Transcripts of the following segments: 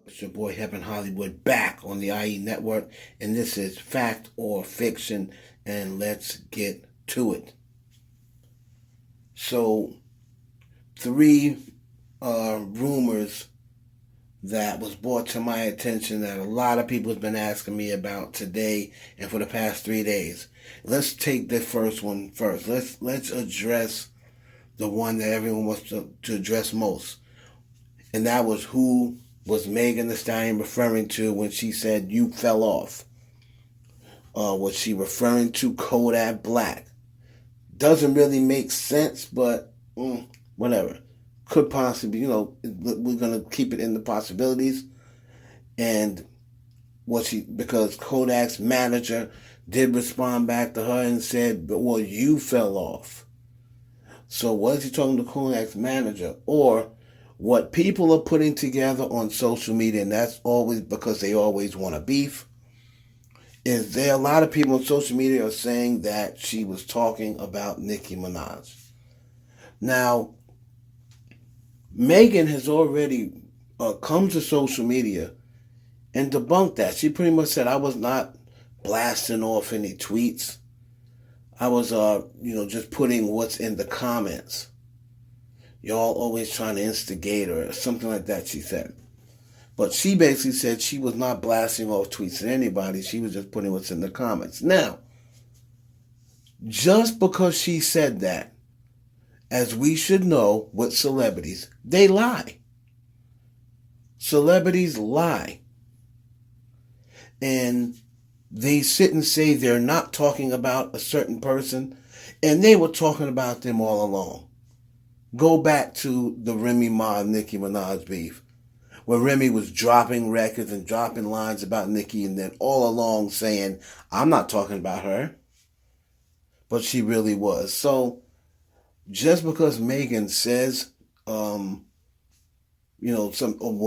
It's your boy HeavenHollywood back on the IE network, and this is Fact or Fiction, and let's get to it. So, three rumors that was brought to my attention that a lot of people have been asking me about today and for the past 3 days. Let's take the first one first. Let's address the one that everyone wants to address most, and that was who was Megan Thee Stallion referring to when she said you fell off? Was she referring to Kodak Black? Doesn't really make sense, but whatever. Could possibly, we're going to keep it in the possibilities. And because Kodak's manager did respond back to her and said, well, you fell off. So was he talking to Kodak's manager? Or what people are putting together on social media, and that's always because they always want to beef, is there a lot of people on social media are saying that she was talking about Nicki Minaj. Now, Megan has already come to social media and debunked that. She pretty much said, I was not blasting off any tweets. I was, just putting what's in the comments. Y'all always trying to instigate her, or something like that, she said. But she basically said she was not blasting off tweets at anybody. She was just putting what's in the comments. Now, just because she said that, as we should know with celebrities, they lie. Celebrities lie. And they sit and say they're not talking about a certain person, and they were talking about them all along. Go back to the Remy Ma and Nicki Minaj beef, where Remy was dropping records and dropping lines about Nicki, and then all along saying, I'm not talking about her. But she really was. So, just because Megan says,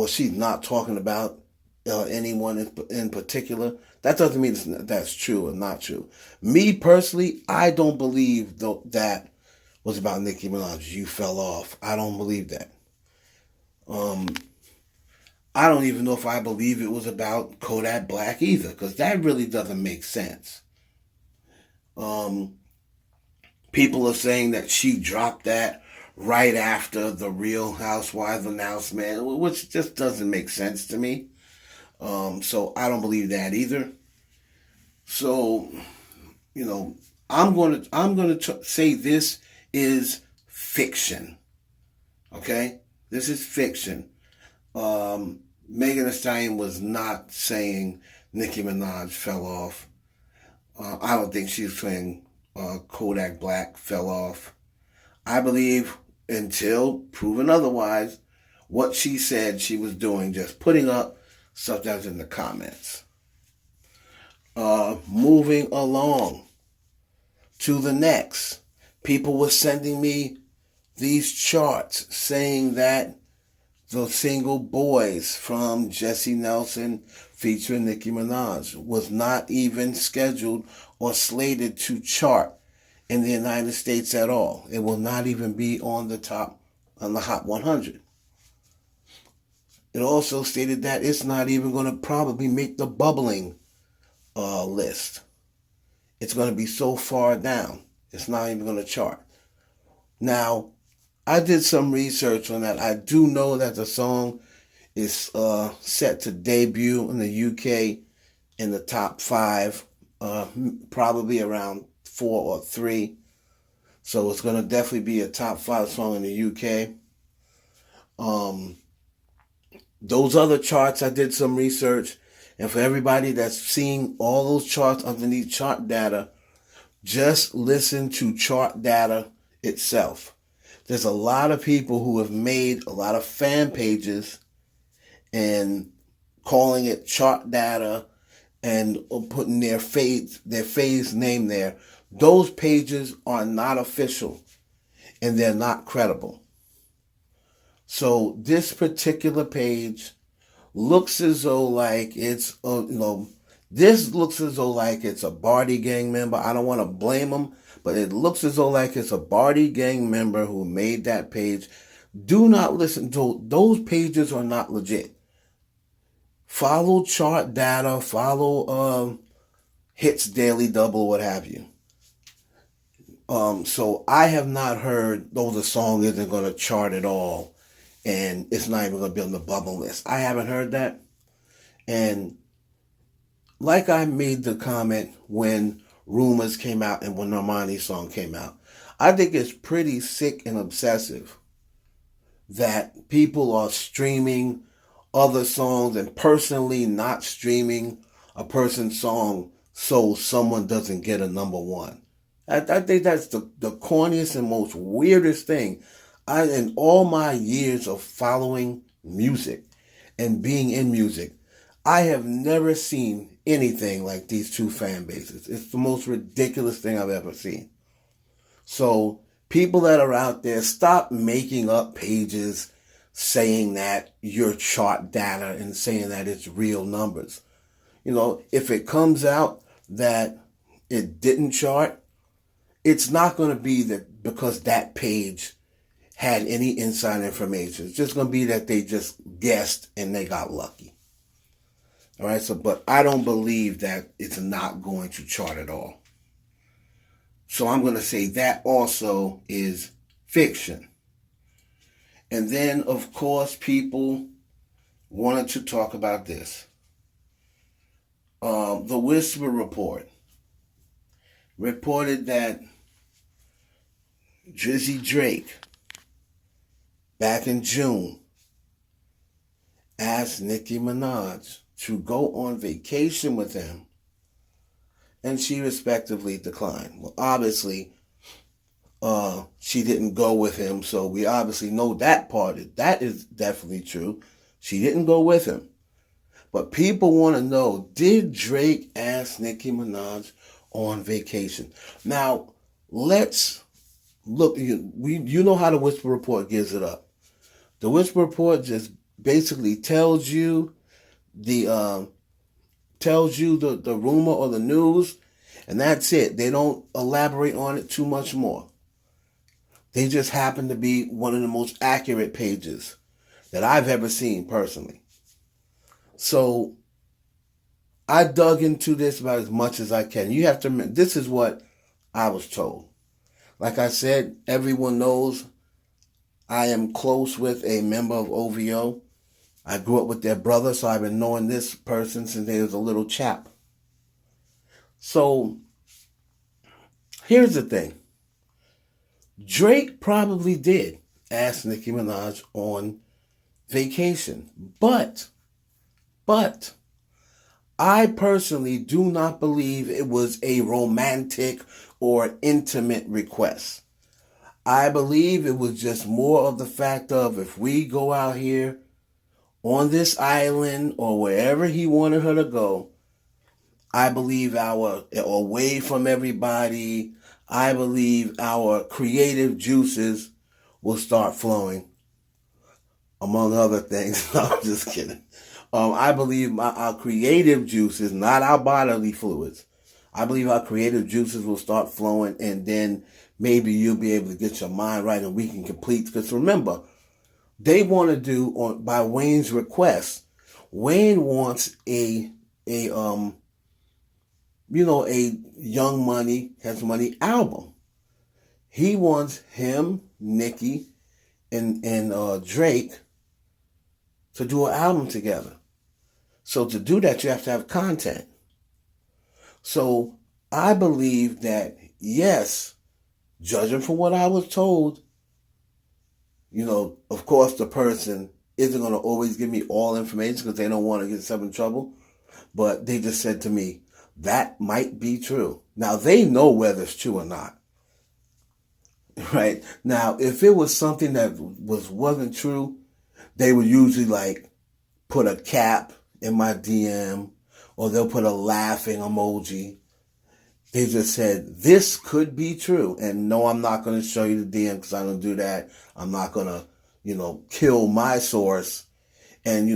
she's not talking about anyone in particular, that doesn't mean that's true or not true. Me personally, I don't believe that was about Nicki Minaj. You fell off. I don't believe that. I don't even know if I believe it was about Kodak Black either, because that really doesn't make sense. People are saying that she dropped that right after the Real Housewives announcement, which just doesn't make sense to me. So I don't believe that either. So, I'm going to say this is fiction. Okay? This is fiction. Megan Thee Stallion was not saying Nicki Minaj fell off. I don't think she was saying Kodak Black fell off. I believe, until proven otherwise, what she said she was doing, just putting up stuff that's in the comments. Moving along to the next. People were sending me these charts saying that the single Boyz from Jessie Nelson featuring Nicki Minaj was not even scheduled or slated to chart in the United States at all. It will not even be on the Hot 100. It also stated that it's not even going to probably make the bubbling list. It's going to be so far down. It's not even going to chart. Now, I did some research on that. I do know that the song is set to debut in the UK in the top 5, probably around 4 or 3. So it's going to definitely be a top 5 song in the UK. Those other charts, I did some research. And for everybody that's seeing all those charts underneath chart data, just listen to chart data itself. There's a lot of people who have made a lot of fan pages and calling it chart data and putting their phase name there. Those pages are not official and they're not credible. So this particular page looks as though like it's, this looks as though like it's a Barty gang member. I don't want to blame them, but it looks as though like it's a Barty gang member who made that page. Do not listen to those pages are not legit. follow chart data, follow hits daily double, what have you. So I have not heard, though the song isn't going to chart at all, and it's not even going to be on the bubble list. I haven't heard that. And like I made the comment when Rumors came out and when Normani's song came out, I think it's pretty sick and obsessive that people are streaming other songs and personally not streaming a person's song so someone doesn't get a number one. I think that's the corniest and most weirdest thing. In all my years of following music and being in music, I have never seen anything like these two fan bases. It's the most ridiculous thing I've ever seen. So people that are out there, stop making up pages saying that you're chart data and saying that it's real numbers. You know, if it comes out that it didn't chart, it's not going to be that because that page had any inside information. It's just going to be that they just guessed and they got lucky. All right, so, but I don't believe that it's not going to chart at all. So I'm going to say that also is fiction. And then, of course, people wanted to talk about this. The Whisper Report reported that Drizzy Drake, back in June, asked Nicki Minaj to go on vacation with him, and she respectively declined. Well, obviously, she didn't go with him, so we obviously know that part. That is definitely true. She didn't go with him. But people want to know, did Drake ask Nicki Minaj on vacation? Now, let's look. You know how the Whisper Report gives it up. The Whisper Report just basically tells you the rumor or the news, and that's it. They don't elaborate on it too much more. They just happen to be one of the most accurate pages that I've ever seen personally. So I dug into this about as much as I can. You have to remember, this is what I was told. Like I said, everyone knows I am close with a member of OVO. I grew up with their brother, so I've been knowing this person since they was a little chap. So here's the thing. Drake probably did ask Nicki Minaj on vacation. But I personally do not believe it was a romantic or intimate request. I believe it was just more of the fact of, if we go out here on this island or wherever he wanted her to go, I believe away from everybody, I believe our creative juices will start flowing, among other things. No, I'm just kidding. I believe our creative juices, not our bodily fluids, I believe our creative juices will start flowing, and then maybe you'll be able to get your mind right and we can complete. Because remember, they want to do, by Wayne's request, Wayne wants a Young Money Has Money album. He wants him, Nicki, and Drake to do an album together. So to do that, you have to have content. So I believe that, yes, judging from what I was told, of course the person isn't going to always give me all information because they don't want to get themselves in trouble. But they just said to me, that might be true. Now, they know whether it's true or not. Right? Now, if it was something that wasn't true, they would usually put a cap in my DM, or they'll put a laughing emoji. They just said, this could be true. And no, I'm not going to show you the DM because I don't do that. I'm not going to, kill my source and,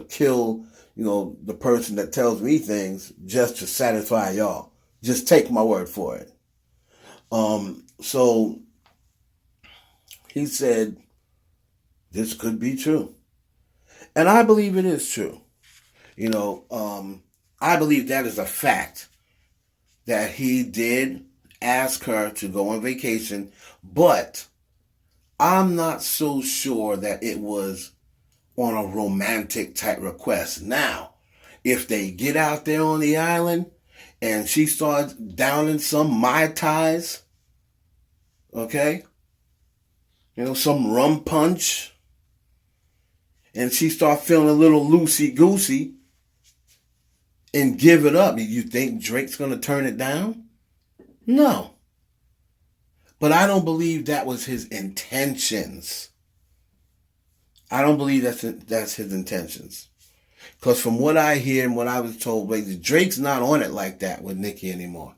kill, the person that tells me things just to satisfy y'all. Just take my word for it. So he said, this could be true. And I believe it is true. I believe that is a fact that he did ask her to go on vacation, but I'm not so sure that it was on a romantic type request. Now, if they get out there on the island and she starts downing some Mai Tais, okay, some rum punch, and she starts feeling a little loosey-goosey and give it up, you think Drake's going to turn it down? No. But I don't believe that was his intentions. I don't believe that's his intentions. Because from what I hear and what I was told, Drake's not on it like that with Nicki anymore.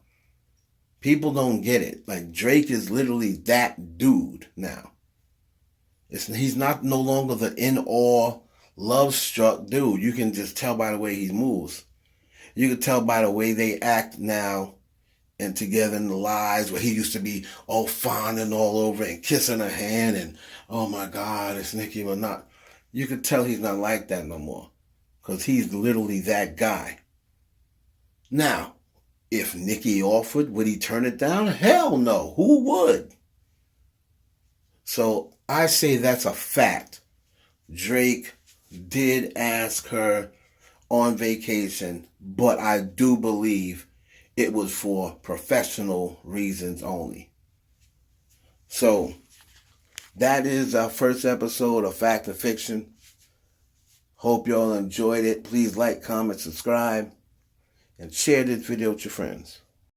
People don't get it. Like, Drake is literally that dude now. He's not no longer the in-awe, love-struck dude. You can just tell by the way he moves. You can tell by the way they act now and together in the lies, where he used to be all fawning all over and kissing her hand and, oh my God, it's Nicki, but not. You could tell he's not like that no more, because he's literally that guy. Now, if Nicki offered, would he turn it down? Hell no. Who would? So I say that's a fact. Drake did ask her on vacation, but I do believe it was for professional reasons only. So that is our first episode of Fact or Fiction. Hope y'all enjoyed it. Please like, comment, subscribe, and share this video with your friends.